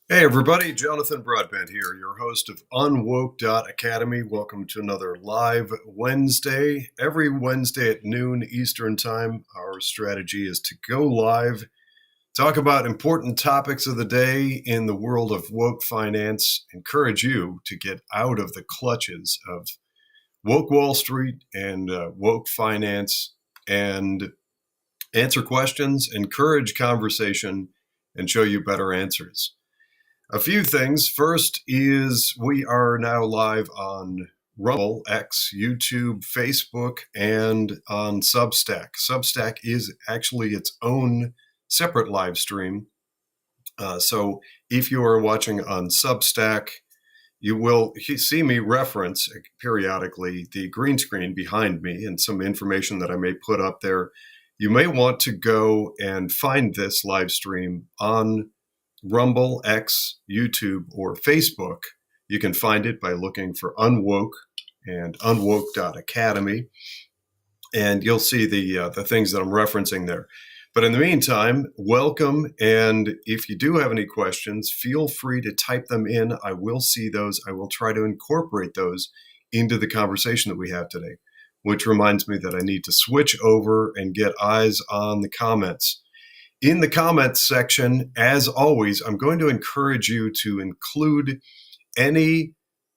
Hey everybody, Jonathan Broadbent here, your host of UnWoke.Academy. Welcome to another live Wednesday. Every Wednesday at noon Eastern Time, our strategy is to go live, talk about important topics of the day in the world of woke finance, encourage you to get out of the clutches of woke Wall Street and woke finance, and answer questions, encourage conversation, and show you better answers. A few things. First is we are now live on Rumble, X, YouTube, Facebook, and on Substack. Substack is actually its own separate live stream. So if you are watching on Substack, you will see me reference periodically the green screen behind me and some information that I may put up there. You may want to go and find this live stream on Rumble, X, YouTube, or Facebook. You can find it by looking for UnWoke and UnWoke.Academy, and you'll see the things that I'm referencing there. But in the meantime, welcome, and if you do have any questions, feel free to type them in. I will see those. I will try to incorporate those into the conversation that we have today, which reminds me that I need to switch over and get eyes on the comments. In the comments section, as always, I'm going to encourage you to include any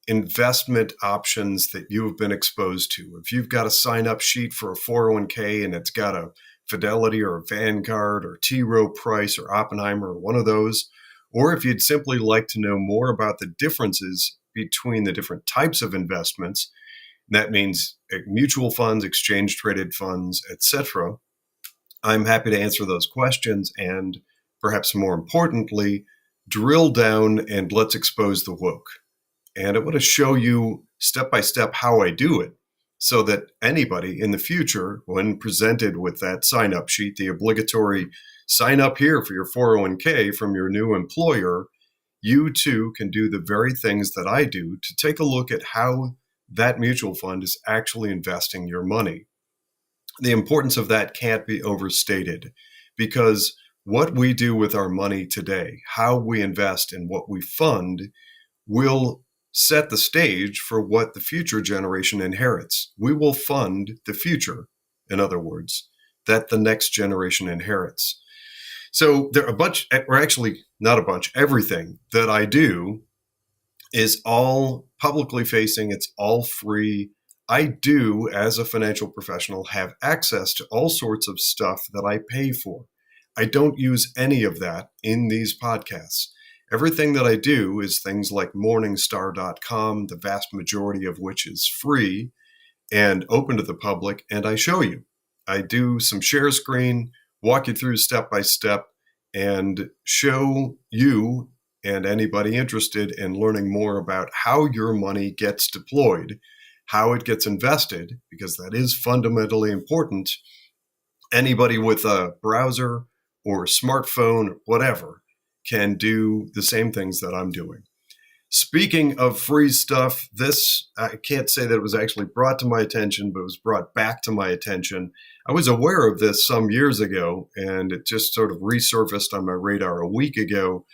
investment options that you have been exposed to. If you've got a sign-up sheet for a 401k and it's got a Fidelity or a Vanguard or T. Rowe Price or Oppenheimer or one of those, or if you'd simply like to know more about the differences between the different types of investments, that means mutual funds, exchange-traded funds, etc., I'm happy to answer those questions and, perhaps more importantly, drill down and let's expose the woke. And I want to show you step by step how I do it so that anybody in the future, when presented with that sign-up sheet, the obligatory sign up here for your 401k from your new employer, you too can do the very things that I do to take a look at how that mutual fund is actually investing your money. The importance of that can't be overstated, because what we do with our money today, how we invest and what we fund, will set the stage for what the future generation inherits. We will fund the future, in other words, that the next generation inherits. So there are a bunch, or actually not a bunch, everything that I do is all publicly facing. It's all free. I do, as a financial professional, have access to all sorts of stuff that I pay for. I don't use any of that in these podcasts. Everything that I do is things like Morningstar.com, the vast majority of which is free and open to the public, and I show you. I do some share screen, walk you through step by step, and show you and anybody interested in learning more about how your money gets deployed, how it gets invested, because that is fundamentally important. Anybody with a browser or smartphone or whatever can do the same things that I'm doing. Speaking of free stuff, this, I can't say that it was actually brought to my attention, but it was brought back to my attention. I was aware of this some years ago, and it just sort of resurfaced on my radar a week ago.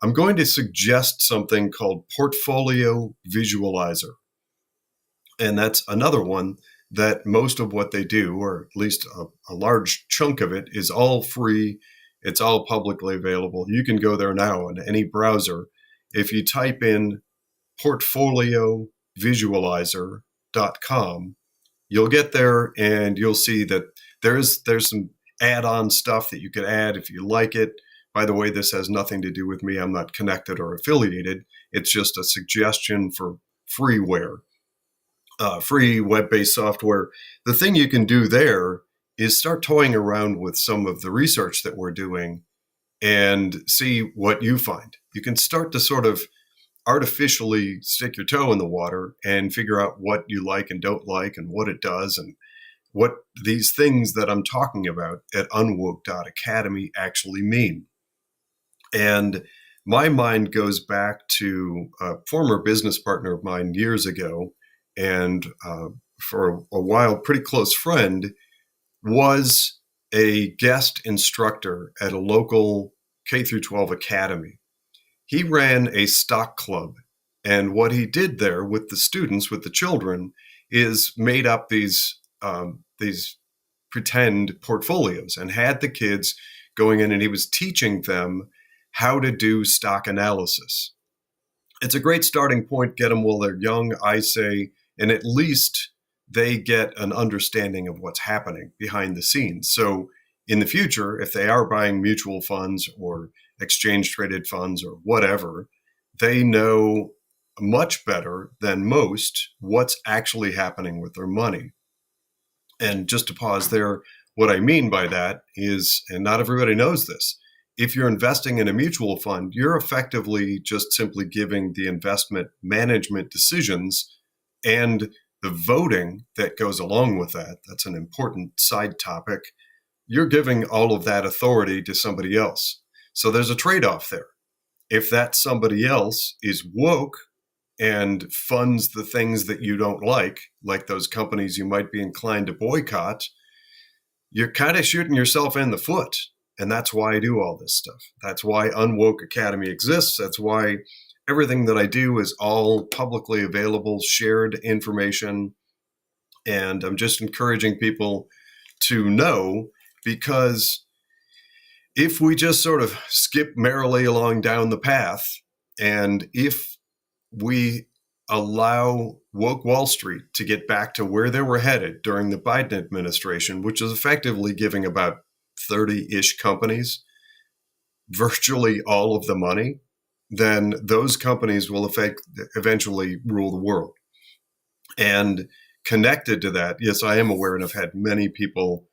I'm going to suggest something called Portfolio Visualizer. And that's another one that most of what they do, or at least a large chunk of it, is all free. It's all publicly available. You can go there now in any browser. If you type in portfoliovisualizer.com, you'll get there and you'll see that there's some add-on stuff that you can add if you like it. By the way, this has nothing to do with me. I'm not connected or affiliated. It's just a suggestion for freeware, free web-based software. The thing you can do there is start toying around with some of the research that we're doing and see what you find. You can start to sort of artificially stick your toe in the water and figure out what you like and don't like and what it does and what these things that I'm talking about at UnWoke.Academy actually mean. And my mind goes back to a former business partner of mine years ago, and for a while, pretty close friend, was a guest instructor at a local K through 12 academy. He ran a stock club, and what he did there with the students, with the children, is made up these pretend portfolios and had the kids going in, and he was teaching them how to do stock analysis. It's a great starting point. Get them while they're young, I say, and at least they get an understanding of what's happening behind the scenes. So in the future, if they are buying mutual funds or exchange traded funds or whatever, they know much better than most what's actually happening with their money. And just to pause there, what I mean by that is, and not everybody knows this, if you're investing in a mutual fund, you're effectively just simply giving the investment management decisions and the voting that goes along with that. That's an important side topic. You're giving all of that authority to somebody else. So there's a trade-off there. If that somebody else is woke and funds the things that you don't like those companies you might be inclined to boycott, you're kind of shooting yourself in the foot. And that's why I do all this stuff. That's why UnWoke.Academy exists. That's why everything that I do is all publicly available, shared information. And I'm just encouraging people to know, because if we just sort of skip merrily along down the path, and if we allow woke Wall Street to get back to where they were headed during the Biden administration, which is effectively giving about 30-ish companies virtually all of the money, then those companies will eventually rule the world. And connected to that, yes, I am aware, and I've had many people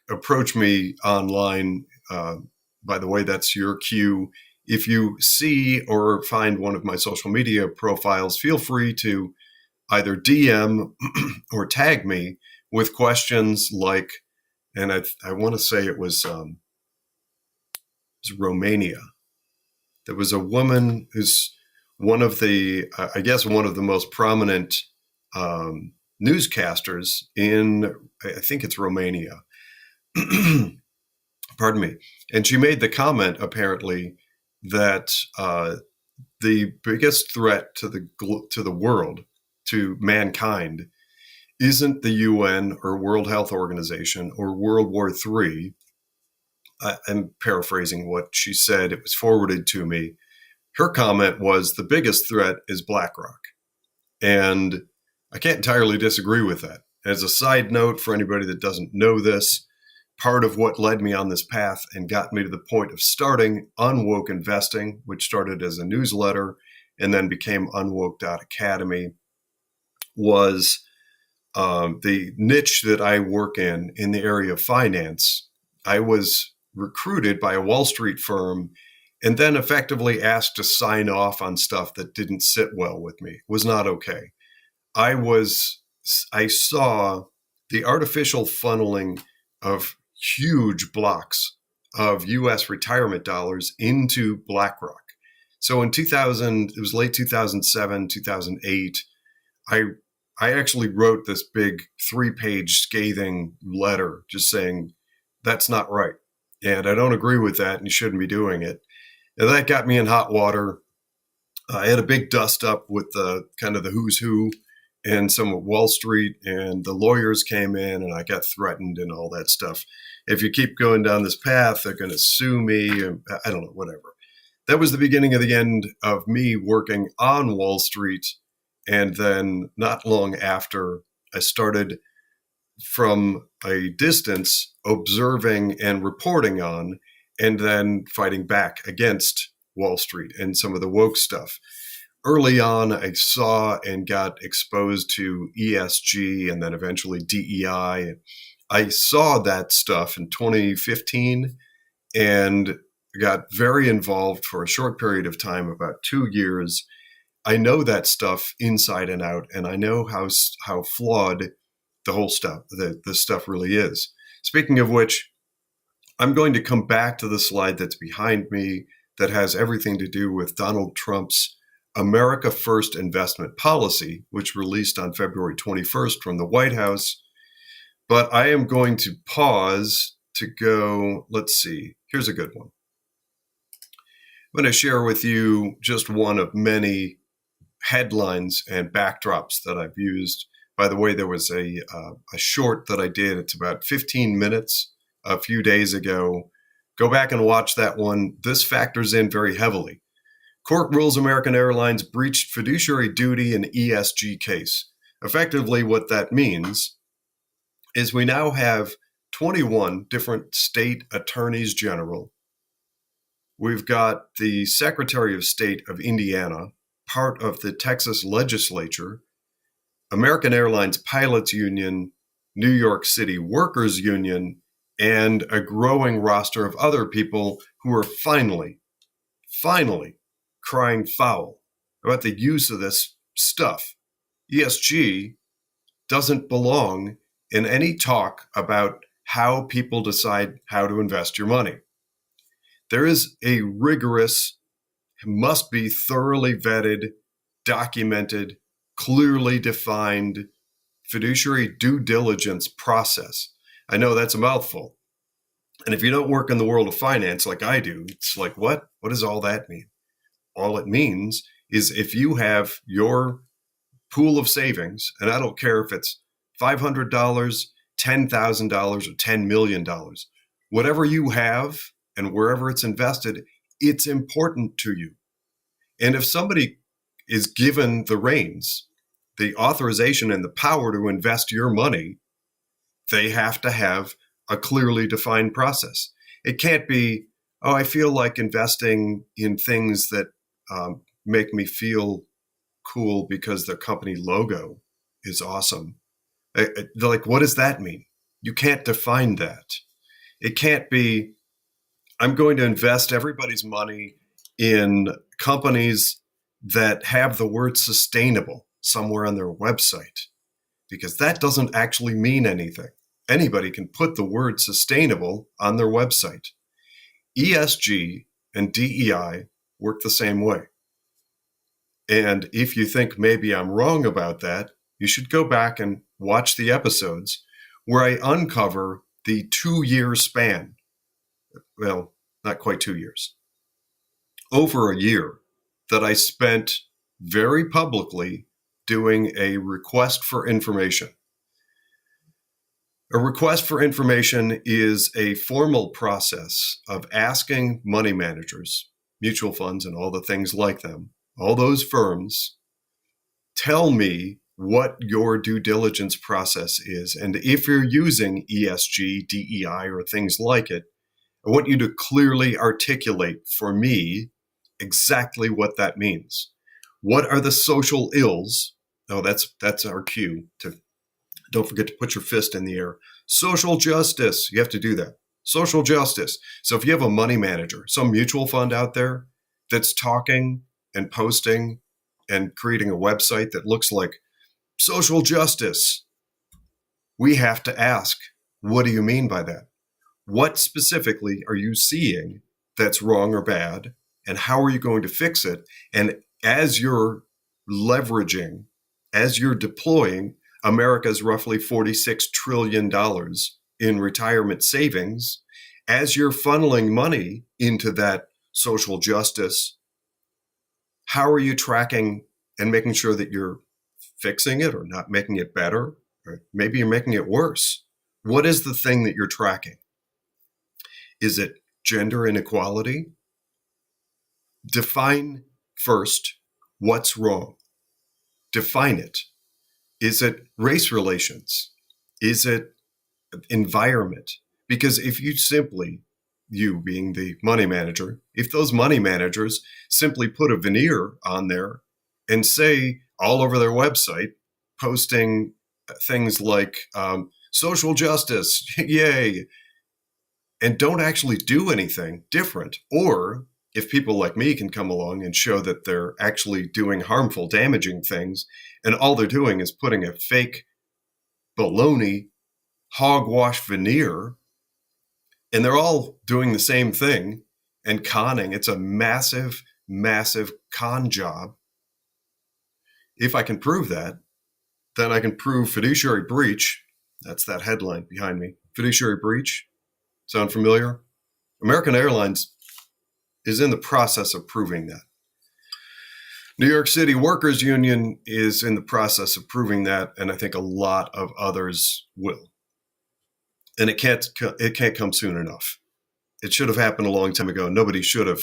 approach me online. By the way, that's your cue. If you see or find one of my social media profiles, feel free to either DM or tag me with questions like, and I want to say it was Romania. There was a woman who's one of the, I guess, one of the most prominent newscasters in, I think it's Romania. Pardon me. And she made the comment, apparently, that the biggest threat to the world, to mankind, isn't the UN or World Health Organization or World War III. I'm paraphrasing what she said. It was forwarded to me. Her comment was the biggest threat is BlackRock. And I can't entirely disagree with that. As a side note, for anybody that doesn't know this, part of what led me on this path and got me to the point of starting UnWoke Investing, which started as a newsletter and then became UnWoke.Academy, was the niche that I work in the area of finance. I was recruited by a Wall Street firm and then effectively asked to sign off on stuff that didn't sit well with me, was not okay. I saw the artificial funneling of huge blocks of US retirement dollars into BlackRock. So in 2000, it was late 2007, 2008, I I actually wrote this big 3-page scathing letter just saying that's not right. And I don't agree with that and you shouldn't be doing it. And that got me in hot water. I had a big dust up with the kind of the who's who and some of Wall Street, and the lawyers came in and I got threatened and all that stuff. If you keep going down this path, they're going to sue me. I don't know, whatever. That was the beginning of the end of me working on Wall Street. And then not long after, I started from a distance observing and reporting on, and then fighting back against Wall Street and some of the woke stuff. Early on, I saw and got exposed to ESG and then eventually DEI. I saw that stuff in 2015 and got very involved for a short period of time, about 2 years. I know that stuff inside and out, and I know how flawed the whole stuff, the stuff really is. Speaking of which, I'm going to come back to the slide that's behind me that has everything to do with Donald Trump's America First investment policy, which released on February 21st from the White House. But I am going to pause to go, let's see, here's a good one. I'm going to share with you just one of many headlines and backdrops that I've used. By the way, there was a short that I did. It's about 15 minutes a few days ago. Go back and watch that one. This factors in very heavily. Court rules American Airlines breached fiduciary duty in ESG case. Effectively, what that means is we now have 21 different state attorneys general. We've got the Secretary of State of Indiana, part of the Texas legislature, American Airlines Pilots Union, New York City Workers Union, and a growing roster of other people who are finally crying foul about the use of this stuff. ESG doesn't belong in any talk about how people decide how to invest your money. There is a rigorous, must be thoroughly vetted, documented, clearly defined fiduciary due diligence process. I know that's a mouthful. And if you don't work in the world of finance like I do, it's like, what? What does all that mean? All it means is if you have your pool of savings, and I don't care if it's $500, $10,000, or $10 million, whatever you have and wherever it's invested, it's important to you. And if somebody is given the reins, the authorization and the power to invest your money, they have to have a clearly defined process. It can't be, oh, I feel like investing in things that make me feel cool because the company logo is awesome. They're like, what does that mean? You can't define that. It can't be, I'm going to invest everybody's money in companies that have the word sustainable somewhere on their website, because that doesn't actually mean anything. Anybody can put the word sustainable on their website. ESG and DEI work the same way. And if you think maybe I'm wrong about that, you should go back and watch the episodes where I uncover the 2-year span. Well, not quite 2 years. Over a year that I spent very publicly doing a request for information. A request for information is a formal process of asking money managers, mutual funds, and all the things like them, all those firms, tell me what your due diligence process is. And if you're using ESG, DEI, or things like it, I want you to clearly articulate for me exactly what that means. What are the social ills? Oh, that's our cue to don't forget to put your fist in the air. Social justice. You have to do that. Social justice. So if you have a money manager, some mutual fund out there that's talking and posting and creating a website that looks like social justice, we have to ask, what do you mean by that? What specifically are you seeing that's wrong or bad? And how are you going to fix it? And as you're leveraging, as you're deploying America's roughly $46 trillion in retirement savings, as you're funneling money into that social justice, how are you tracking and making sure that you're fixing it or not making it better? Or maybe you're making it worse. What is the thing that you're tracking? Is it gender inequality? Define first what's wrong. Define it. Is it race relations? Is it environment? Because if you simply, you being the money manager, if those money managers simply put a veneer on there and say all over their website, posting things like social justice, yay, and don't actually do anything different, or if people like me can come along and show that they're actually doing harmful, damaging things, and all they're doing is putting a fake baloney hogwash veneer, and they're all doing the same thing and conning. It's a massive, massive con job. If I can prove that, then I can prove fiduciary breach. That's that headline behind me. Fiduciary breach. Sound familiar? American Airlines is in the process of proving that. New York City Workers Union is in the process of proving that, and I think a lot of others will. And it can't come soon enough. It should have happened a long time ago. Nobody should have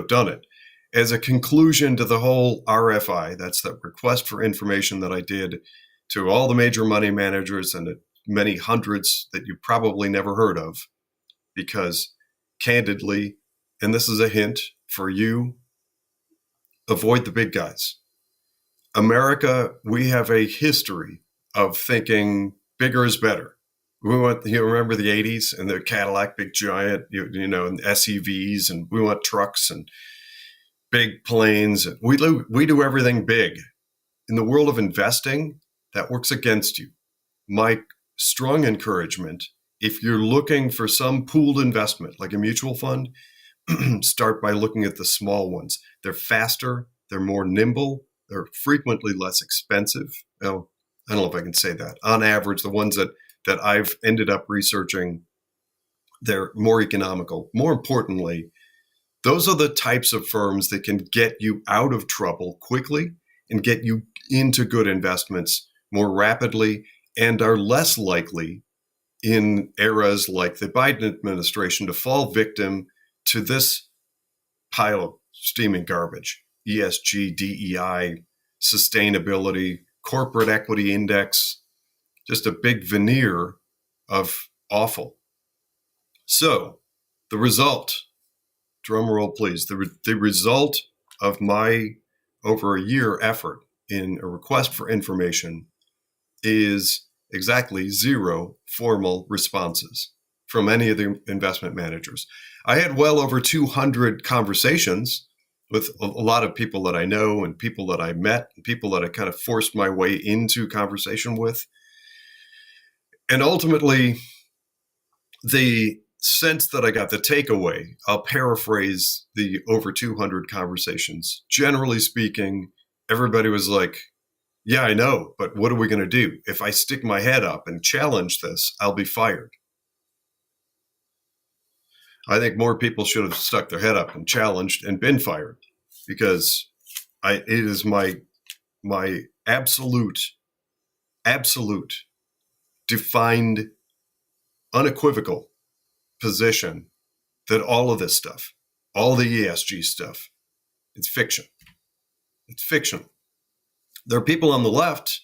done it. As a conclusion to the whole RFI, that's that request for information that I did to all the major money managers and many hundreds that you probably never heard of, because candidly, and this is a hint for you, avoid the big guys. America, we have a history of thinking bigger is better. We want, remember the 80s and the Cadillac, big giant, and SUVs, and we want trucks and big planes. We do everything big. In the world of investing, that works against you. My strong encouragement, if you're looking for some pooled investment, like a mutual fund, start by looking at the small ones. They're faster, they're more nimble, they're frequently less expensive. Well, I don't know if I can say that. On average, the ones that I've ended up researching, they're more economical. More importantly, those are the types of firms that can get you out of trouble quickly and get you into good investments more rapidly and are less likely in eras like the Biden administration to fall victim to this pile of steaming garbage. ESG, DEI, sustainability, corporate equity index, just a big veneer of awful. So the result, drum roll please, the result of my over a year effort in a request for information is exactly 0 formal responses from any of the investment managers. I had well over 200 conversations with a lot of people that I know and people that I met and people that I kind of forced my way into conversation with. And ultimately, the sense that I got, the takeaway, I'll paraphrase the over 200 conversations. Generally speaking, everybody was like, yeah, I know, but what are we going to do? If I stick my head up and challenge this, I'll be fired. I think more people should have stuck their head up and challenged and been fired, because it is my absolute defined unequivocal position that all of this stuff, all the ESG stuff, it's fiction. It's fiction. There are people on the left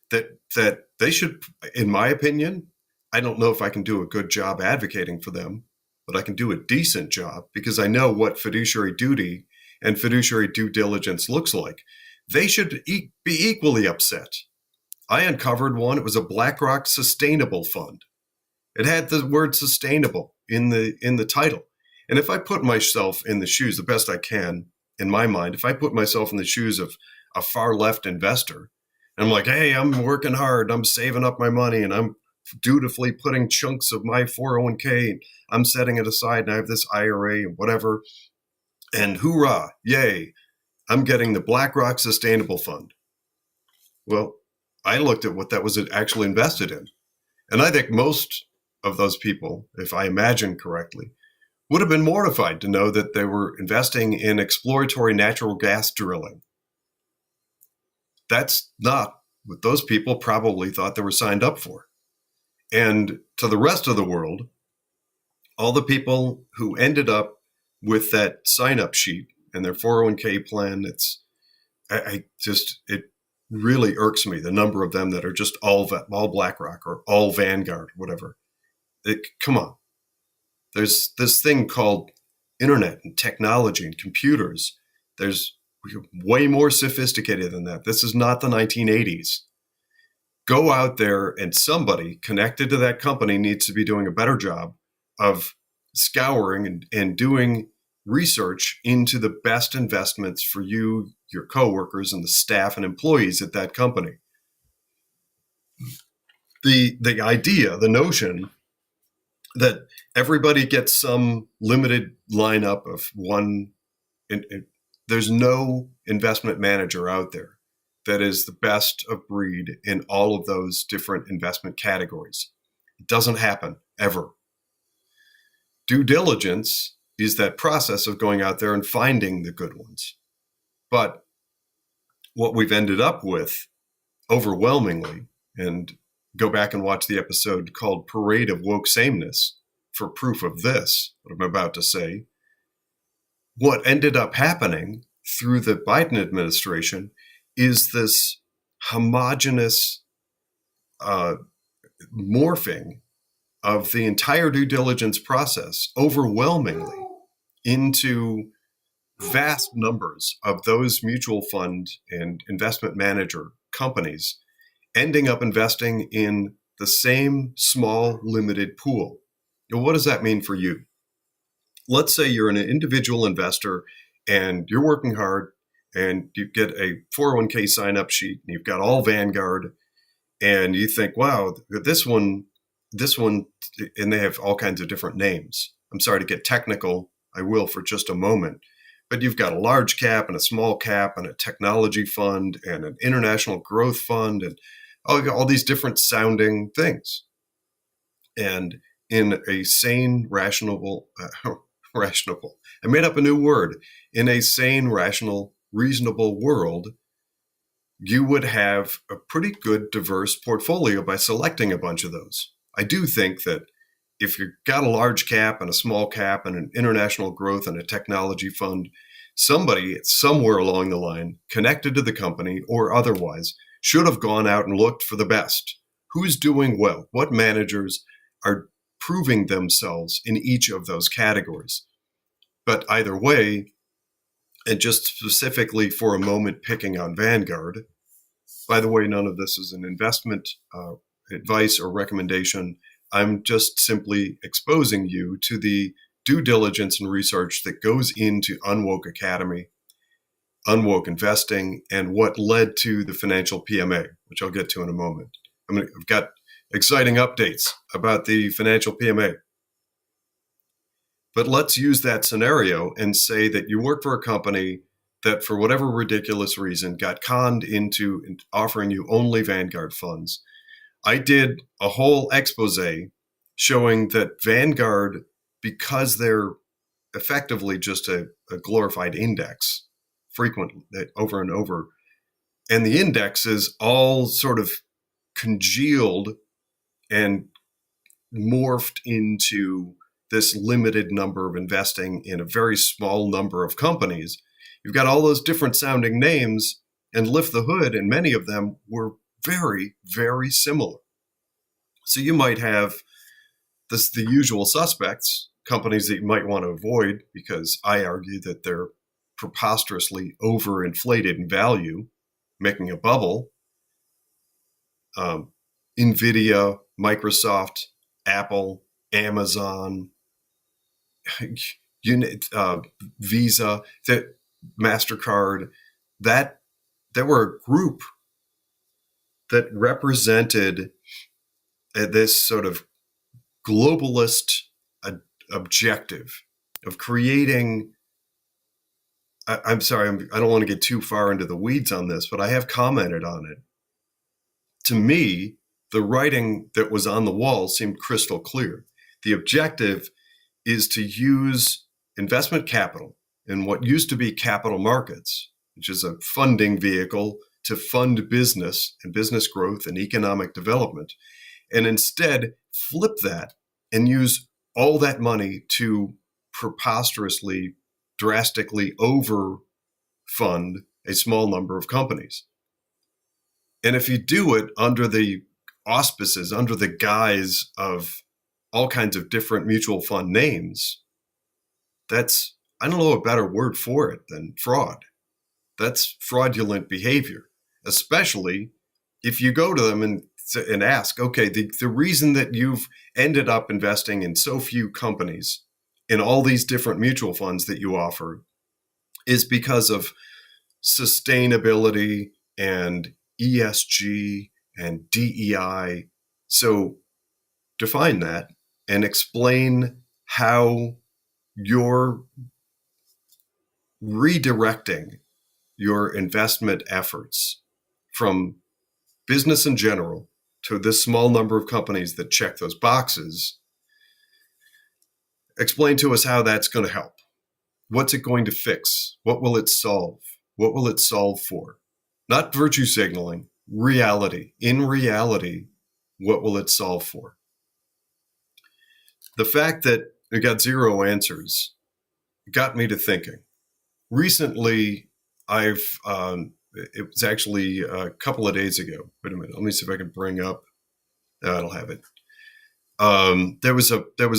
that they should, in my opinion, I don't know if I can do a good job advocating for them, but I can do a decent job because I know what fiduciary duty and fiduciary due diligence looks like. They should be equally upset. I uncovered one. It was a BlackRock sustainable fund. It had the word sustainable in the title. And if I put myself in the shoes, the best I can in my mind, if I put myself in the shoes of a far left investor, and I'm like, hey, I'm working hard, I'm saving up my money, and I'm dutifully putting chunks of my 401k, and I'm setting it aside, and I have this IRA and whatever, and hoorah, yay, I'm getting the BlackRock Sustainable Fund. Well, I looked at what that was actually invested in. And I think most of those people, if I imagine correctly, would have been mortified to know that they were investing in exploratory natural gas drilling. That's not what those people probably thought they were signed up for. And to the rest of the world, all the people who ended up with that sign-up sheet and their 401k plan, it really irks me, the number of them that are just all BlackRock or all Vanguard, whatever. Come on. There's this thing called internet and technology and computers. We're way more sophisticated than that. This is not the 1980s. Go out there, and somebody connected to that company needs to be doing a better job of scouring and doing research into the best investments for you, your coworkers, and the staff and employees at that company. The idea, the notion that everybody gets some limited lineup of one, there's no investment manager out there that is the best of breed in all of those different investment categories. It doesn't happen, ever. Due diligence is that process of going out there and finding the good ones. But what we've ended up with overwhelmingly, and go back and watch the episode called Parade of Woke Sameness for proof of this, what I'm about to say. What ended up happening through the Biden administration is this homogenous morphing of the entire due diligence process overwhelmingly into vast numbers of those mutual fund and investment manager companies ending up investing in the same small limited pool. Now, what does that mean for you? Let's say you're an individual investor and you're working hard and you get a 401k sign-up sheet and you've got all Vanguard and you think, wow, this one, and they have all kinds of different names. I'm sorry to get technical. I will for just a moment. But you've got a large cap and a small cap and a technology fund and an international growth fund and all these different sounding things. And in a sane, rational, I made up a new word. In a sane, rational, reasonable world, you would have a pretty good diverse portfolio by selecting a bunch of those. I do think that if you've got a large cap and a small cap and an international growth and a technology fund, somebody somewhere along the line connected to the company or otherwise should have gone out and looked for the best. Who's doing well? What managers are proving themselves in each of those categories? But either way, and just specifically for a moment picking on Vanguard, by the way, none of this is an investment advice or recommendation. I'm just simply exposing you to the due diligence and research that goes into UnWoke.Academy, Unwoke Investing, and what led to the financial PMA, which I'll get to in a moment. I've got exciting updates about the financial PMA. But let's use that scenario and say that you work for a company that, for whatever ridiculous reason, got conned into offering you only Vanguard funds. I did a whole expose showing that Vanguard, because they're effectively just a glorified index, frequently over and over, and the index is all sort of congealed and morphed into this limited number of investing in a very small number of companies. You've got all those different sounding names, and lift the hood, and many of them were very, very similar. So you might have the usual suspects, companies that you might want to avoid because I argue that they're preposterously overinflated in value, making a bubble. NVIDIA, Microsoft, Apple, Amazon, Visa, MasterCard, that there were a group that represented this sort of globalist objective of creating. I'm sorry, I don't want to get too far into the weeds on this, but I have commented on it. To me, the writing that was on the wall seemed crystal clear. The objective is to use investment capital in what used to be capital markets, which is a funding vehicle to fund business and business growth and economic development, and instead flip that and use all that money to preposterously, drastically overfund a small number of companies. And if you do it under the auspices, under the guise of all kinds of different mutual fund names, that's, I don't know a better word for it than fraud. That's fraudulent behavior, especially if you go to them and ask, okay, the reason that you've ended up investing in so few companies in all these different mutual funds that you offer is because of sustainability and ESG and DEI. So define that and explain how you're redirecting your investment efforts from business in general to this small number of companies that check those boxes. Explain to us how that's going to help. What's it going to fix? What will it solve? What will it solve for? Not virtue signaling, reality. In reality, what will it solve for? The fact that it got zero answers got me to thinking. Recently, it was actually a couple of days ago. Wait a minute, let me see if I can bring up. I don't have it. There was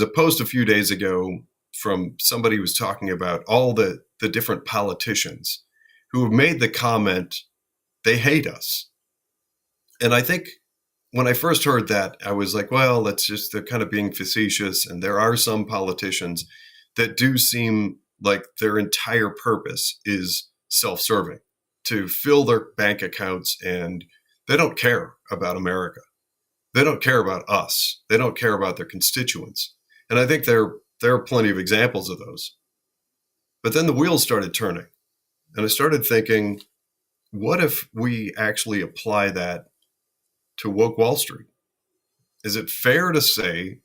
a post a few days ago from somebody who was talking about all the different politicians who have made the comment, they hate us. And I think when I first heard that, I was like, well, they're kind of being facetious. And there are some politicians that do seem like their entire purpose is self-serving, to fill their bank accounts, and they don't care about America. They don't care about us. They don't care about their constituents. And I think there are plenty of examples of those. But then the wheels started turning, and I started thinking, what if we actually apply that to woke Wall Street? Is it fair to say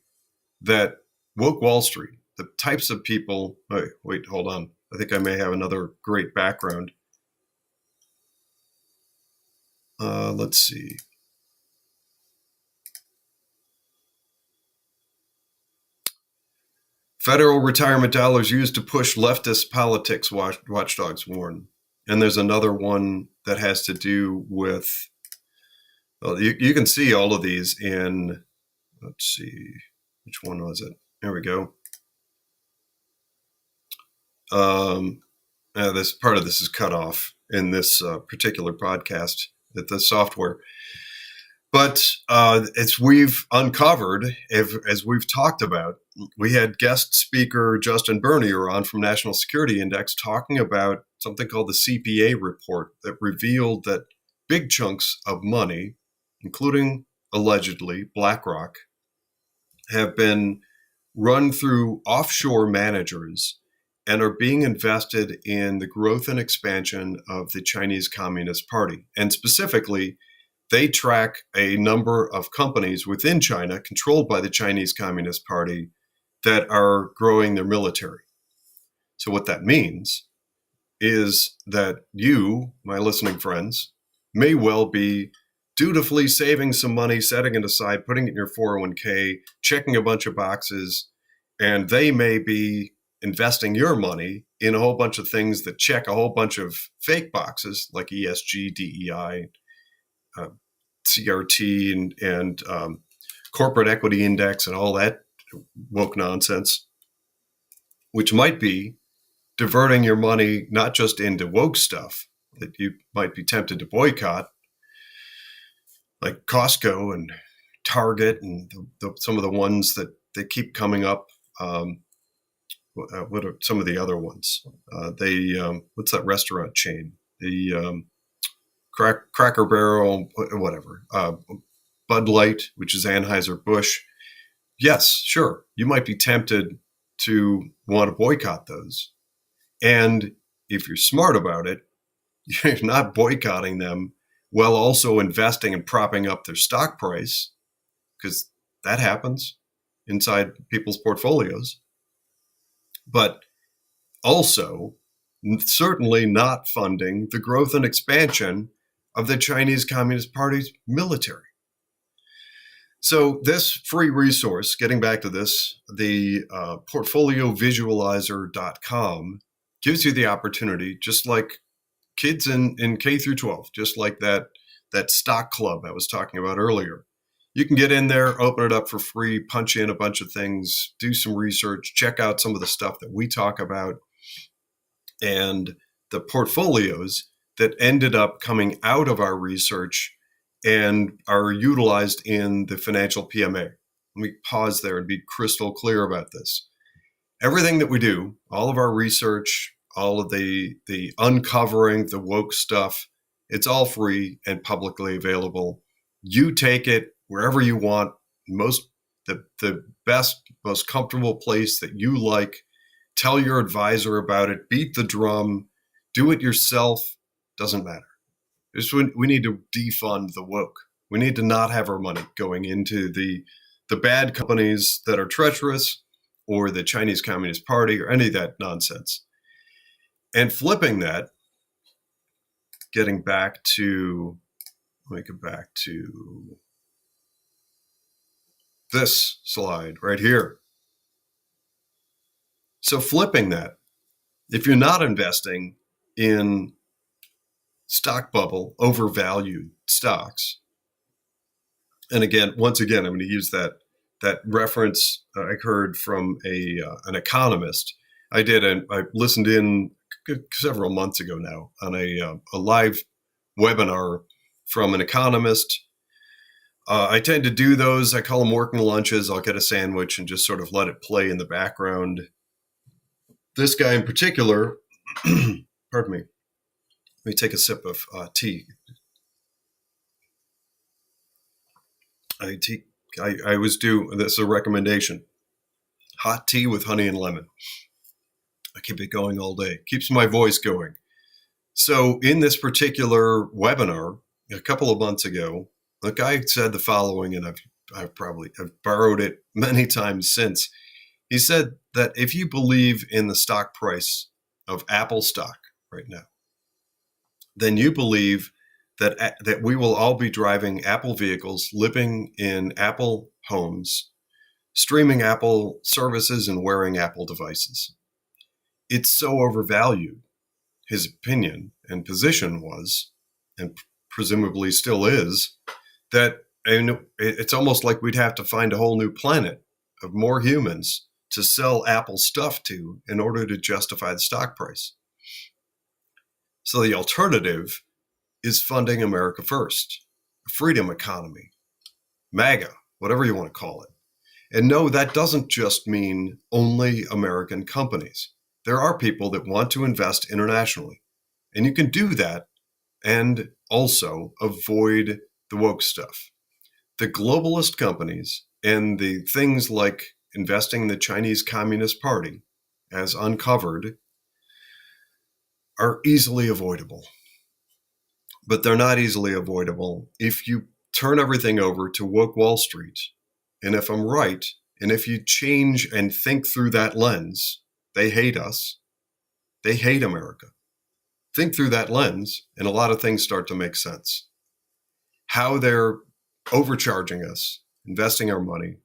that woke Wall Street, the types of people, wait, hold on. I think I may have another great background. Let's see. Federal retirement dollars used to push leftist politics, watchdogs warn. And there's another one that has to do with, well, you can see all of these in, let's see, which one was it? There we go. This part of this is cut off in this particular podcast at the software. But as we've uncovered, as we've talked about, we had guest speaker Justin Bernier on from National Security Index talking about something called the CPA report that revealed that big chunks of money, including allegedly BlackRock, have been run through offshore managers and are being invested in the growth and expansion of the Chinese Communist Party. And specifically, they track a number of companies within China controlled by the Chinese Communist Party that are growing their military. So what that means is that you, my listening friends, may well be dutifully saving some money, setting it aside, putting it in your 401k, checking a bunch of boxes, and they may be investing your money in a whole bunch of things that check a whole bunch of fake boxes like ESG, DEI, CRT, and corporate equity index and all that woke nonsense, which might be diverting your money not just into woke stuff that you might be tempted to boycott, like Costco and Target and some of the ones that they keep coming up. What are some of the other ones? What's that restaurant chain? The Cracker Barrel, whatever. Bud Light, which is Anheuser-Busch. Yes, sure. You might be tempted to want to boycott those. And if you're smart about it, you're not boycotting them while also investing and propping up their stock price, because that happens inside people's portfolios. But also, certainly not funding the growth and expansion of the Chinese Communist Party's military. So this free resource, getting back to this, the portfoliovisualizer.com gives you the opportunity, just like kids in K through 12, just like that stock club I was talking about earlier. You can get in there, open it up for free, punch in a bunch of things, do some research, check out some of the stuff that we talk about, and the portfolios that ended up coming out of our research and are utilized in the financial PMA. Let me pause there and be crystal clear about this. Everything that we do, all of our research, all of the uncovering the woke stuff, it's all free and publicly available. You take it wherever you want, the best, most comfortable place that you like. Tell your advisor about it, beat the drum, do it yourself, doesn't matter. We need to defund the woke. We need to not have our money going into the bad companies that are treacherous or the Chinese Communist Party or any of that nonsense. And flipping that, let me get back to this slide right here. So flipping that, if you're not investing in stock bubble, overvalued stocks, and once again, I'm going to use that reference I heard from an economist. I listened in several months ago now on a live webinar from an economist. I tend to do those. I call them working lunches. I'll get a sandwich and just sort of let it play in the background. This guy in particular, pardon me, let me take a sip of tea. I always do, this is a recommendation, hot tea with honey and lemon. I keep it going all day. Keeps my voice going. So in this particular webinar, a couple of months ago, the guy said the following, and I've borrowed it many times since. He said that if you believe in the stock price of Apple stock right now, then you believe that we will all be driving Apple vehicles, living in Apple homes, streaming Apple services, and wearing Apple devices. It's so overvalued, his opinion and position was, and presumably still is, that it's almost like we'd have to find a whole new planet of more humans to sell Apple stuff to in order to justify the stock price. So the alternative is funding America first, a freedom economy, MAGA, whatever you want to call it. And no, that doesn't just mean only American companies. There are people that want to invest internationally, and you can do that and also avoid the woke stuff. The globalist companies and the things like investing in the Chinese Communist Party, as uncovered, are easily avoidable. But they're not easily avoidable if you turn everything over to woke Wall Street. And if I'm right, and if you change and think through that lens, they hate us. They hate America. Think through that lens, and a lot of things start to make sense. how they're overcharging us, investing our money.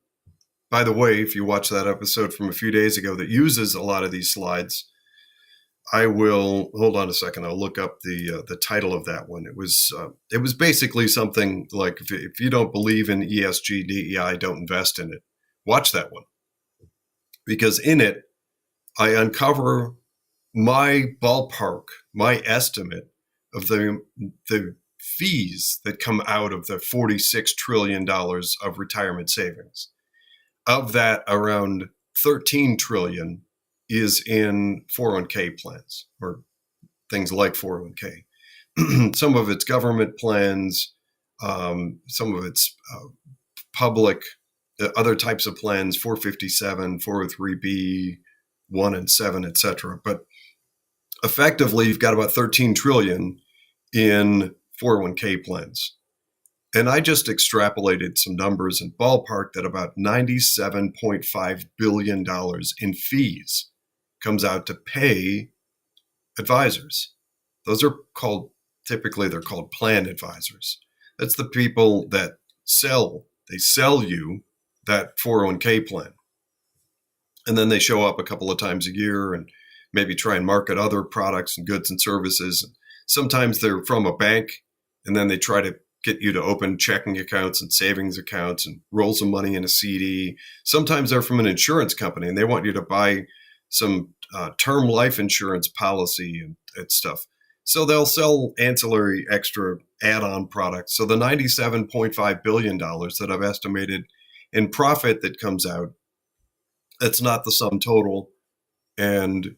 By the way, if you watch that episode from a few days ago that uses a lot of these slides, I will hold on a second. I'll look up the title of that one. It was basically something like if you don't believe in ESG DEI, don't invest in it. Watch that one, because in it I uncover my ballpark, my estimate of the fees that come out of the $46 trillion of retirement savings. Of that, around 13 trillion is in 401k plans, or things like 401k. Some of it's government plans, some of it's public, other types of plans, 457, 403b, 1 and 7, etc. But effectively, you've got about 13 trillion in 401k plans. And I just extrapolated some numbers in ballpark that about $97.5 billion in fees comes out to pay advisors. Those are typically they're called plan advisors. That's the people that sell you that 401k plan. And then they show up a couple of times a year and maybe try and market other products and goods and services. Sometimes they're from a bank, and then they try to get you to open checking accounts and savings accounts and roll some money in a CD. Sometimes they're from an insurance company, and they want you to buy some term life insurance policy and stuff. So they'll sell ancillary extra add-on products. So the $97.5 billion that I've estimated in profit that comes out, that's not the sum total. And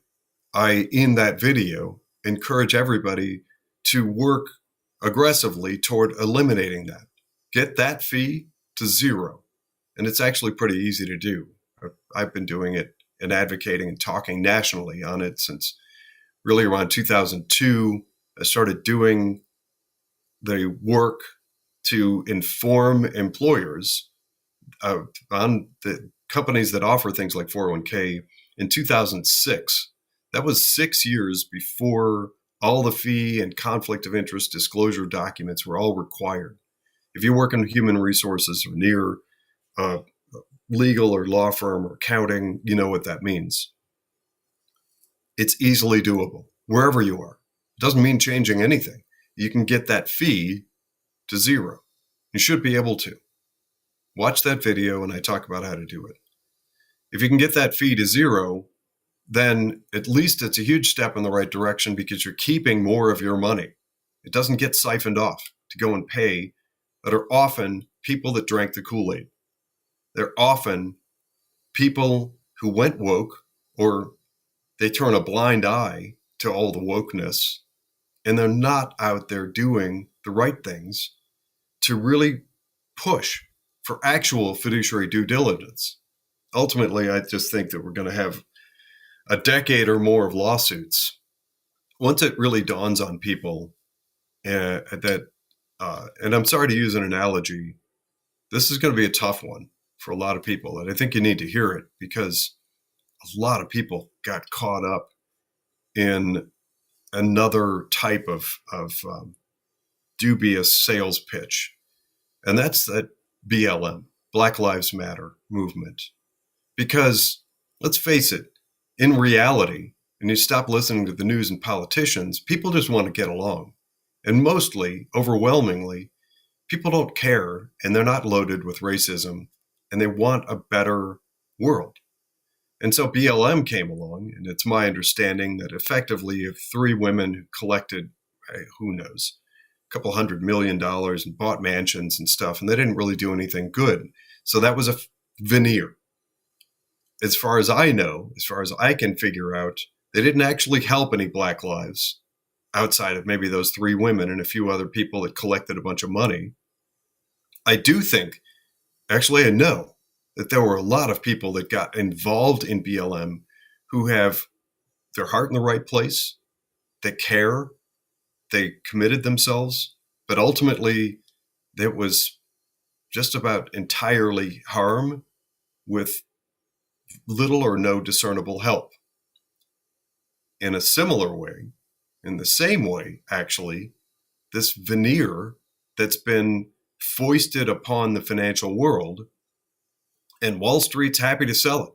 I, in that video, encourage everybody to work aggressively toward eliminating that. Get that fee to zero. And it's actually pretty easy to do. I've been doing it and advocating and talking nationally on it since really around 2002. I started doing the work to inform employers on the companies that offer things like 401k in 2006. That was 6 years before all the fee and conflict of interest disclosure documents were all required. If you work in human resources or near legal or law firm or accounting, you know what that means. It's easily doable wherever you are. It doesn't mean changing anything. You can get that fee to zero. You should be able to. Watch that video and I talk about how to do it. If you can get that fee to zero, then at least it's a huge step in the right direction, because you're keeping more of your money. It doesn't get siphoned off to go and pay that are often people that drank the Kool-Aid. They're often people who went woke, or they turn a blind eye to all the wokeness, and they're not out there doing the right things to really push for actual fiduciary due diligence. Ultimately, I just think that we're going to have a decade or more of lawsuits. Once it really dawns on people that, and I'm sorry to use an analogy, this is going to be a tough one for a lot of people, and I think you need to hear it, because a lot of people got caught up in another type of dubious sales pitch, and that's that BLM, Black Lives Matter movement. Because let's face it, in reality, and you stop listening to the news and politicians, people just want to get along. And mostly, overwhelmingly, people don't care, and they're not loaded with racism, and they want a better world. And so BLM came along, and it's my understanding that effectively if 3 women who collected, who knows, a couple $100 million and bought mansions and stuff, and they didn't really do anything good. So that was a veneer. As far as I know, as far as I can figure out, they didn't actually help any Black lives outside of maybe those 3 women and a few other people that collected a bunch of money. I do think, actually I know, that there were a lot of people that got involved in BLM who have their heart in the right place, they care, they committed themselves, but ultimately it was just about entirely harm with little or no discernible help. In a similar way, in the same way, actually, this veneer that's been foisted upon the financial world, and Wall Street's happy to sell it.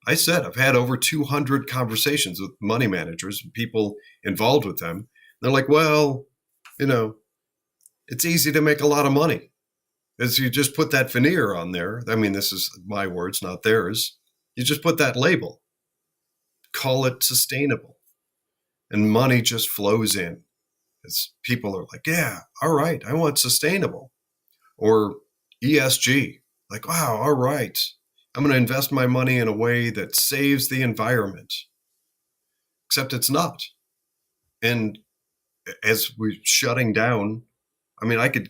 I said I've had over 200 conversations with money managers and people involved with them. They're like, well, it's easy to make a lot of money. As you just put that veneer on there. I mean, this is my words, not theirs. You just put that label, call it sustainable, and money just flows in. As people are like, yeah, all right, I want sustainable. Or ESG, like, wow, all right, I'm going to invest my money in a way that saves the environment. Except it's not. And as we're shutting down, I mean, I could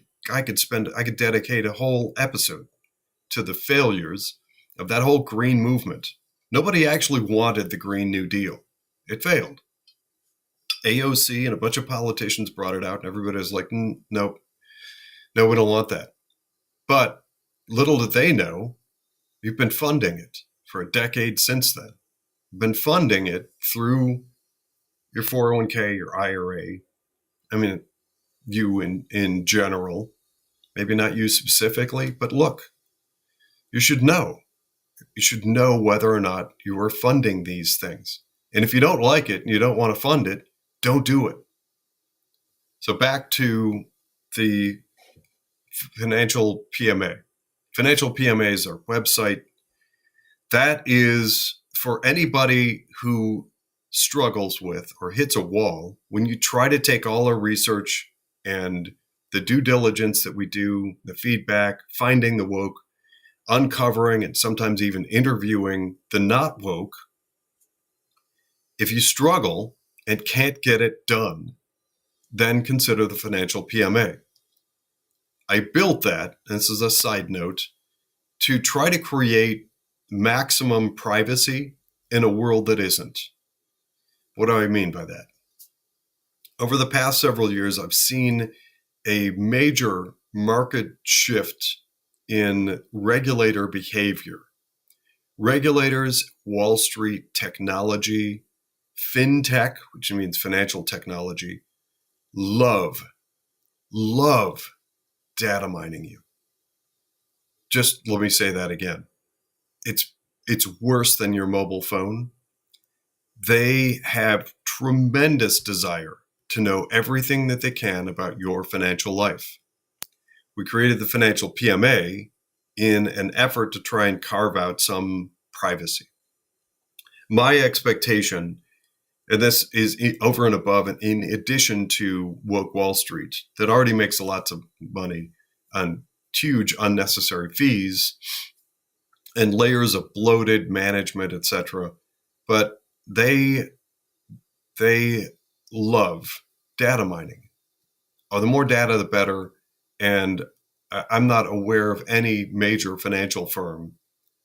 dedicate a whole episode to the failures of that whole green movement. Nobody actually wanted the Green New Deal. It failed. AOC and a bunch of politicians brought it out, and everybody was like, no, we don't want that. But little did they know, you've been funding it for a decade since then. You've been funding it through your 401k, your IRA. I mean, you in general, maybe not you specifically, but look, you should know. You should know whether or not you are funding these things. And if you don't like it and you don't want to fund it, don't do it. So back to the financial PMA. Financial PMA is our website. That is for anybody who struggles with or hits a wall when you try to take all our research and the due diligence that we do, the feedback, finding the woke, uncovering and sometimes even interviewing the not woke. If you struggle and can't get it done, then consider the financial PMA. I built that, and this is a side note, to try to create maximum privacy in a world that isn't. What do I mean by that? Over the past several years, I've seen a major market shift in regulator behavior. Regulators, Wall Street, technology, fintech, which means financial technology, love data mining you. Just let me say that again. It's worse than your mobile phone. They have tremendous desire to know everything that they can about your financial life. We created the financial PMA in an effort to try and carve out some privacy. My expectation, and this is over and above and in addition to woke Wall Street, that already makes lots of money on huge unnecessary fees and layers of bloated management, etc. But they love data mining. Oh, the more data, the better. And I'm not aware of any major financial firm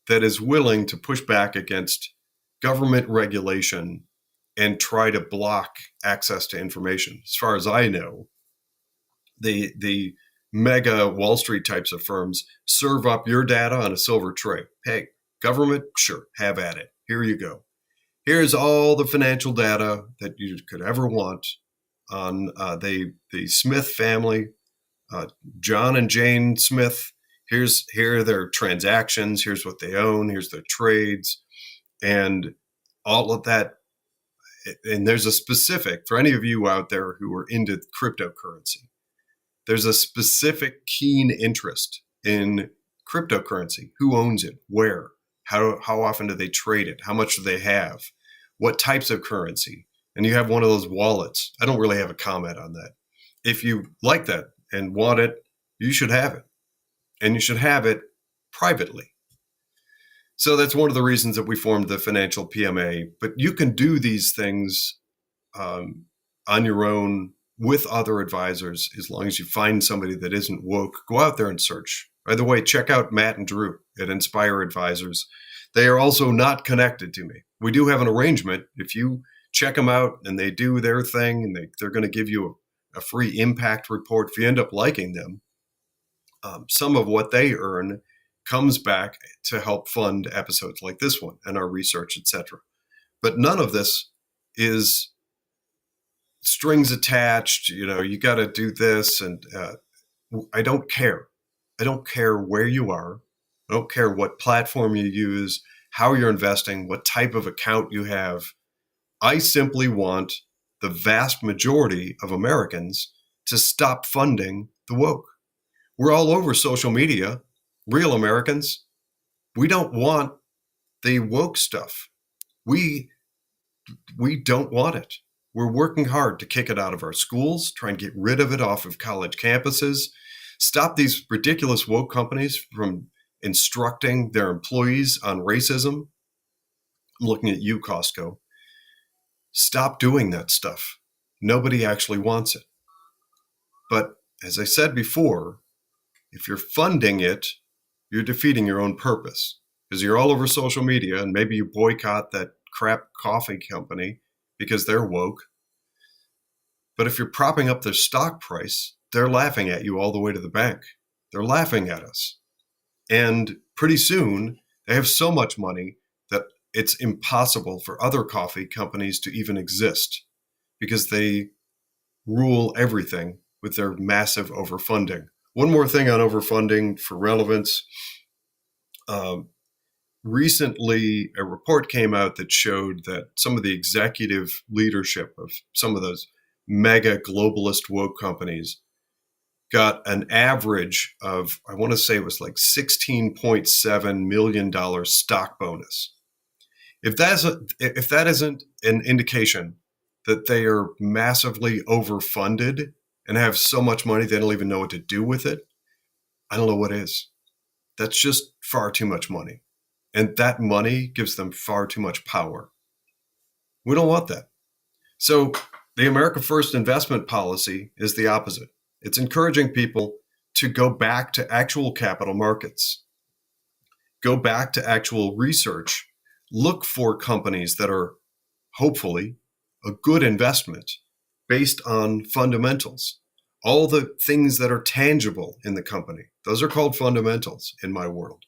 that is willing to push back against government regulation and try to block access to information. As far as I know, the mega Wall Street types of firms serve up your data on a silver tray. Hey, government, sure, have at it. Here you go. Here's all the financial data that you could ever want on the Smith family, John and Jane Smith. Here are their transactions. Here's what they own. Here's their trades, and all of that. And there's a specific, for any of you out there who are into cryptocurrency, there's a specific keen interest in cryptocurrency. Who owns it? Where? How often do they trade it? How much do they have? What types of currency? And you have one of those wallets. I don't really have a comment on that. If you like that and want it, you should have it. And you should have it privately. So that's one of the reasons that we formed the financial PMA. But you can do these things on your own with other advisors, as long as you find somebody that isn't woke. Go out there and search. By the way, check out Matt and Drew at Inspire Advisors. They are also not connected to me. We do have an arrangement. If you check them out and they do their thing, and they're going to give you a free impact report, if you end up liking them, some of what they earn comes back to help fund episodes like this one and our research, etc. But none of this is strings attached. You got to do this, and I don't care. I don't care where you are. I don't care what platform you use, how you're investing, what type of account you have. I simply want the vast majority of Americans to stop funding the woke. We're all over social media, real Americans. We don't want the woke stuff. We don't want it. We're working hard to kick it out of our schools, try and get rid of it off of college campuses, stop these ridiculous woke companies from instructing their employees on racism. I'm looking at you, Costco. Stop doing that stuff. Nobody actually wants it. But as I said before, if you're funding it, you're defeating your own purpose because you're all over social media and maybe you boycott that crap coffee company because they're woke. But if you're propping up their stock price, they're laughing at you all the way to the bank. They're laughing at us. And pretty soon, they have so much money that it's impossible for other coffee companies to even exist because they rule everything with their massive overfunding. One more thing on overfunding for relevance. Recently, a report came out that showed that some of the executive leadership of some of those mega globalist woke companies got an average of, I want to say it was like $16.7 million stock bonus. If that isn't an indication that they are massively overfunded and have so much money they don't even know what to do with it, I don't know what is. That's just far too much money. And that money gives them far too much power. We don't want that. So the America First investment policy is the opposite. It's encouraging people to go back to actual capital markets, go back to actual research, look for companies that are hopefully a good investment based on fundamentals. All the things that are tangible in the company, those are called fundamentals in my world.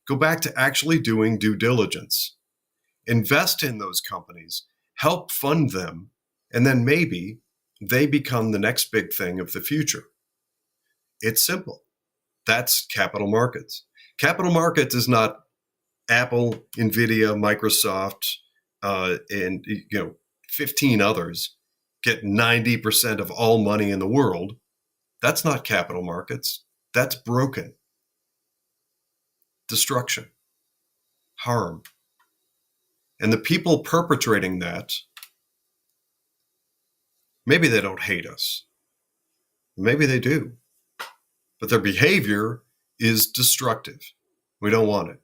Go back to actually doing due diligence. Invest in those companies, help fund them, and then maybe they become the next big thing of the future. It's simple. That's capital markets. Capital markets is not Apple, Nvidia, Microsoft, and 15 others get 90% of all money in the world. That's not capital markets. That's broken. Destruction, harm. And the people perpetrating that, maybe they don't hate us. Maybe they do. But their behavior is destructive. We don't want it.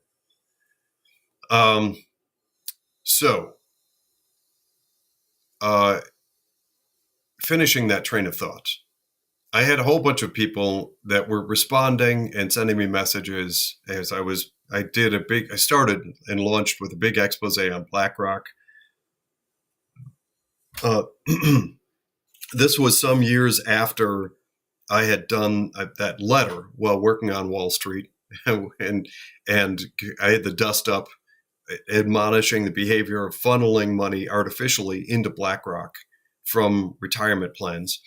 Finishing that train of thought, I had a whole bunch of people that were responding and sending me messages as I started and launched with a big expose on BlackRock. This was some years after I had done that letter while working on Wall Street, and I had the dust up admonishing the behavior of funneling money artificially into BlackRock from retirement plans.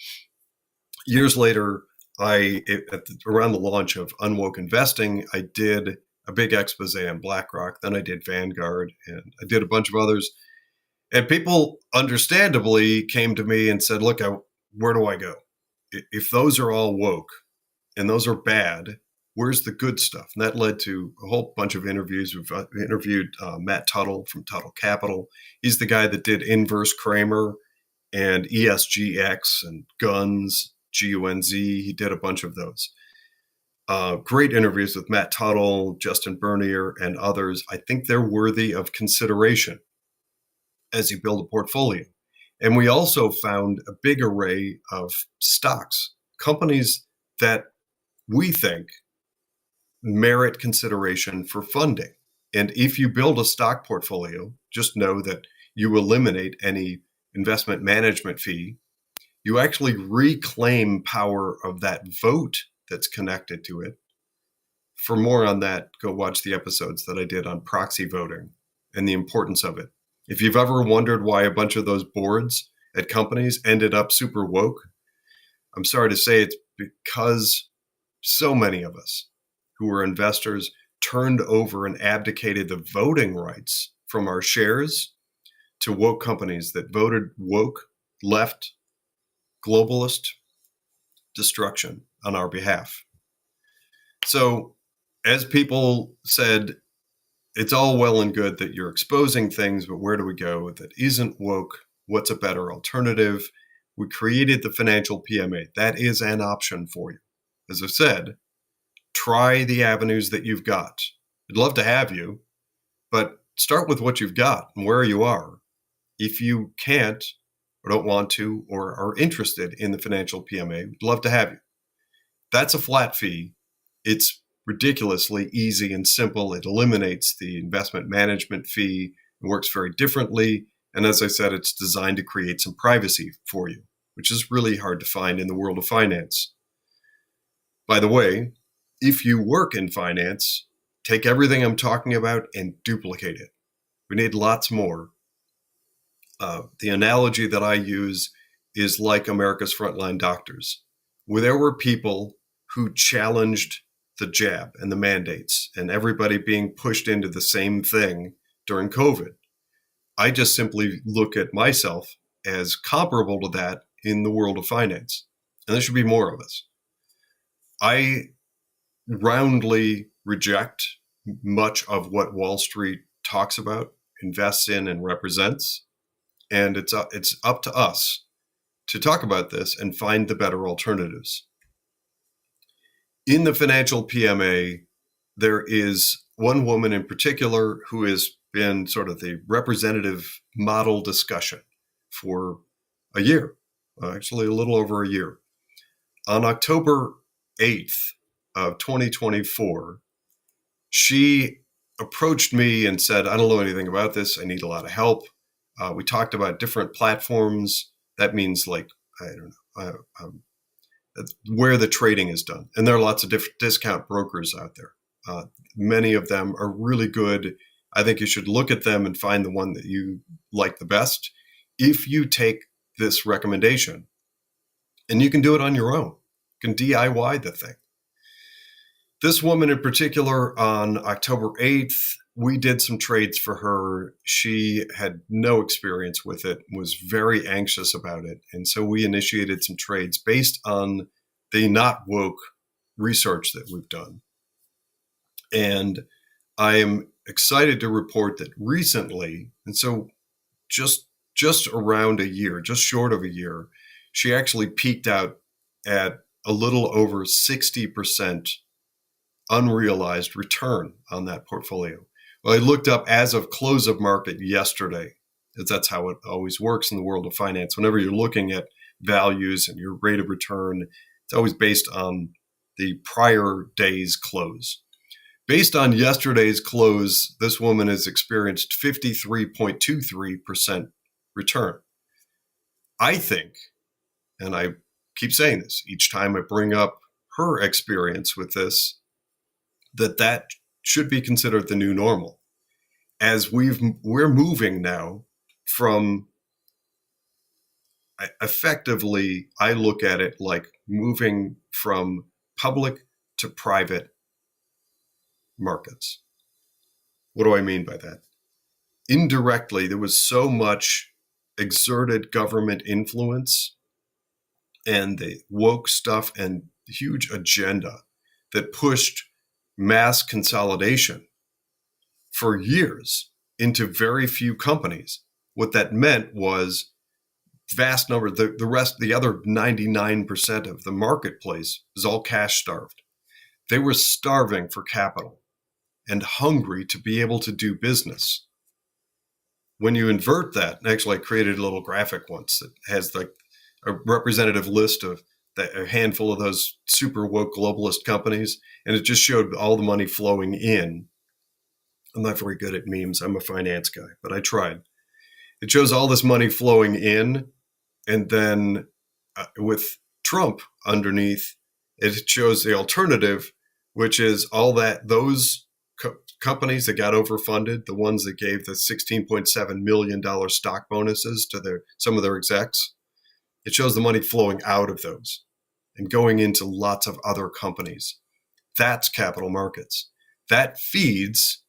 Years later, around the launch of Unwoke Investing, I did a big expose on BlackRock. Then I did Vanguard, and I did a bunch of others. And people understandably came to me and said, look, where do I go? If those are all woke and those are bad, where's the good stuff? And that led to a whole bunch of interviews. We've interviewed Matt Tuttle from Tuttle Capital. He's the guy that did Inverse Kramer and ESGX and Guns, GUNZ. He did a bunch of those. Great interviews with Matt Tuttle, Justin Bernier, and others. I think they're worthy of consideration as you build a portfolio. And we also found a big array of stocks, companies that we think merit consideration for funding. And if you build a stock portfolio, just know that you eliminate any investment management fee. You actually reclaim power of that vote that's connected to it. For more on that, go watch the episodes that I did on proxy voting and the importance of it. If you've ever wondered why a bunch of those boards at companies ended up super woke, I'm sorry to say it's because so many of us who were investors turned over and abdicated the voting rights from our shares to woke companies that voted woke, left, globalist destruction on our behalf. So, as people said, it's all well and good that you're exposing things, but where do we go that isn't woke? What's a better alternative? We created the financial PMA. That is an option for you. As I said, try the avenues that you've got. I'd love to have you, but start with what you've got and where you are. If you can't or don't want to or are interested in the financial PMA, we'd love to have you. That's a flat fee. It's ridiculously easy and simple. It eliminates the investment management fee. It works very differently. And as I said, it's designed to create some privacy for you, which is really hard to find in the world of finance. By the way, if you work in finance, take everything I'm talking about and duplicate it. We need lots more. The analogy that I use is like America's frontline doctors, where there were people who challenged the jab and the mandates and everybody being pushed into the same thing during COVID. I just simply look at myself as comparable to that in the world of finance. And there should be more of us. I roundly reject much of what Wall Street talks about, invests in, and represents. And it's up to us to talk about this and find the better alternatives. In the financial PMA, there is one woman in particular who has been sort of the representative model discussion for a year, actually a little over a year. On October 8th of 2024, she approached me and said, I don't know anything about this. I need a lot of help. We talked about different platforms. That means like, I don't know, where the trading is done. And there are lots of different discount brokers out there. Many of them are really good. I think you should look at them and find the one that you like the best. If you take this recommendation, and you can do it on your own, you can DIY the thing. This woman in particular, on October 8th, we did some trades for her. She had no experience with it, was very anxious about it. And so we initiated some trades based on the not woke research that we've done. And I am excited to report that recently, and so just around a year, just short of a year, she actually peaked out at a little over 60% unrealized return on that portfolio. Well, I looked up as of close of market yesterday, because that's how it always works in the world of finance. Whenever you're looking at values and your rate of return, it's always based on the prior day's close. Based on yesterday's close, this woman has experienced 53.23% return. I think, and I keep saying this each time I bring up her experience with this, that should be considered the new normal. As we're moving now from, effectively, I look at it like moving from public to private markets. What do I mean by that? Indirectly, there was so much exerted government influence and the woke stuff and huge agenda that pushed mass consolidation for years into very few companies. What that meant was vast number, the other 99% of the marketplace is all cash starved. They were starving for capital and hungry to be able to do business. When you invert that, and actually I created a little graphic once that has like a representative list of a handful of those super woke globalist companies, and it just showed all the money flowing in. I'm not very good at memes. I'm a finance guy, but I tried. It shows all this money flowing in, and then with Trump underneath, it shows the alternative, which is all that those companies that got overfunded, the ones that gave the $16.7 million stock bonuses to some of their execs. It shows the money flowing out of those and going into lots of other companies. That's capital markets. That feeds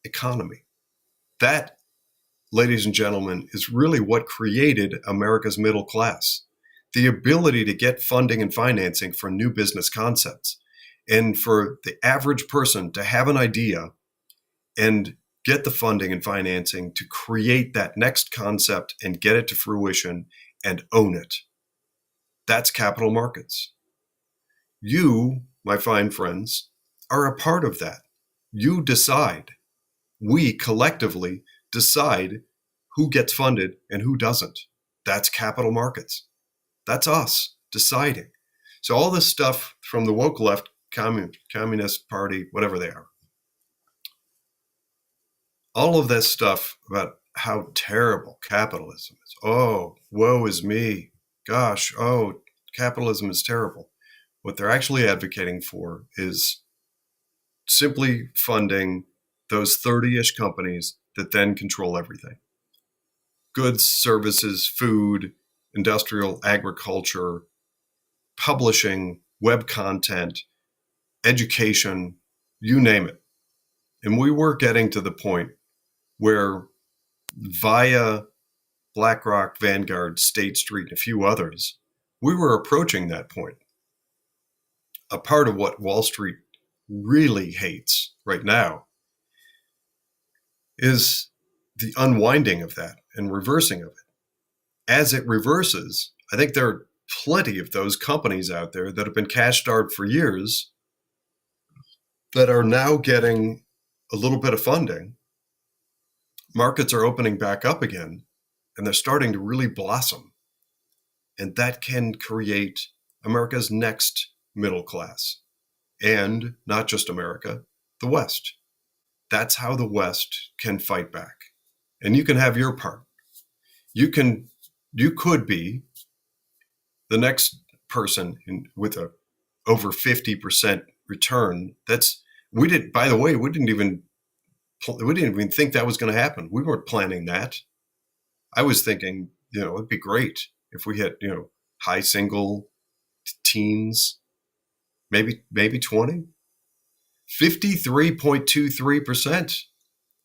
economy. That, ladies and gentlemen, is really what created America's middle class. The ability to get funding and financing for new business concepts. And for the average person to have an idea and get the funding and financing to create that next concept and get it to fruition and own it. That's capital markets. You, my fine friends, are a part of that. You decide. We collectively decide who gets funded and who doesn't. That's capital markets. That's us deciding. So all this stuff from the woke left, Communist Party, whatever they are, all of this stuff about how terrible capitalism is. Oh, woe is me. Gosh, oh, capitalism is terrible. What they're actually advocating for is simply funding those 30-ish companies that then control everything. Goods, services, food, industrial, agriculture, publishing, web content, education, you name it. And we were getting to the point where via BlackRock, Vanguard, State Street, and a few others, we were approaching that point. A part of what Wall Street really hates right now is the unwinding of that and reversing of it. As it reverses, I think there are plenty of those companies out there that have been cash starved for years that are now getting a little bit of funding. Markets are opening back up again, and they're starting to really blossom. And that can create America's next middle class. And not just America, the West. That's how the West can fight back. And you can have your part. You could be the next person with a over 50% return. By the way, we didn't even think that was going to happen. We weren't planning that. I was thinking, it'd be great if we had, high single teens, maybe 20, 53.23%.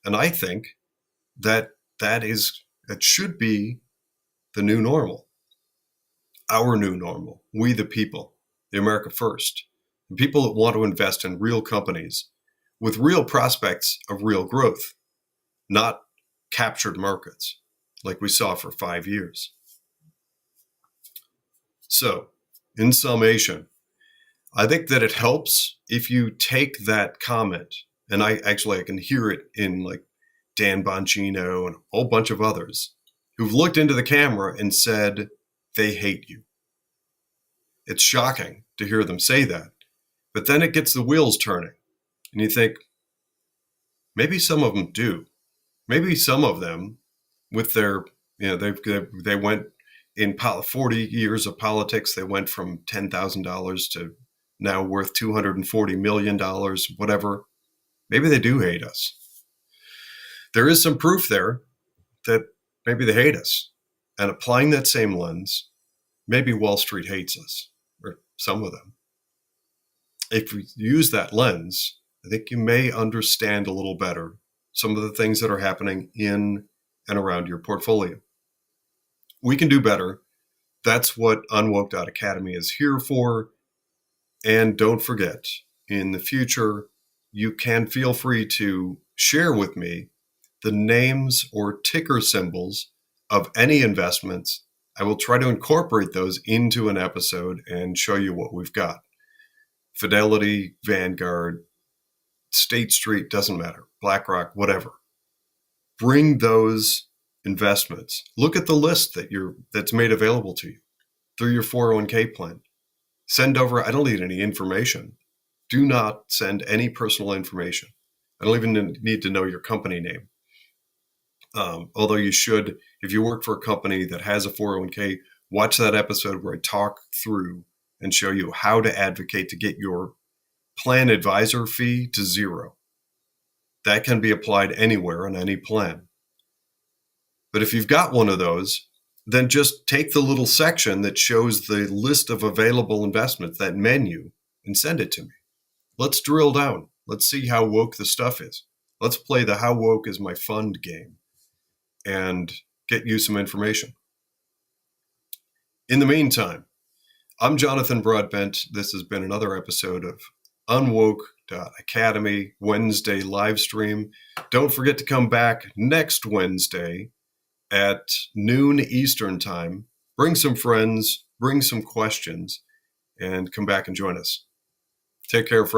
And I think that should be the new normal, our new normal, we the people, the America first, the people that want to invest in real companies with real prospects of real growth, not captured markets like we saw for 5 years. So, in summation, I think that it helps if you take that comment, and I can hear it in like Dan Bongino and a whole bunch of others who've looked into the camera and said they hate you. It's shocking to hear them say that, but then it gets the wheels turning, and you think, maybe some of them do. Maybe some of them, with their, they went in 40 years of politics, they went from $10,000 to now worth $240 million, whatever. Maybe they do hate us. There is some proof there that maybe they hate us. And applying that same lens, maybe Wall Street hates us, or some of them. If we use that lens, I think you may understand a little better some of the things that are happening in and around your portfolio. We can do better. That's what UnWoke.Academy is here for. And don't forget, in the future, you can feel free to share with me the names or ticker symbols of any investments. I will try to incorporate those into an episode and show you what we've got. Fidelity, Vanguard, State Street, doesn't matter, BlackRock, whatever. Bring those investments. Look at the list that's made available to you through your 401k plan. Send over, I don't need any information. Do not send any personal information. I don't even need to know your company name. Although you should, if you work for a company that has a 401k, watch that episode where I talk through and show you how to advocate to get your plan advisor fee to zero. That can be applied anywhere on any plan. But if you've got one of those, then just take the little section that shows the list of available investments, that menu, and send it to me. Let's drill down. Let's see how woke the stuff is. Let's play the How Woke is My Fund game and get you some information. In the meantime, I'm Jonathan Broadbent. This has been another episode of UnWoke.Academy Wednesday live stream. Don't forget to come back next Wednesday at noon Eastern time. Bring some friends, bring some questions, and come back and join us. Take care, friends.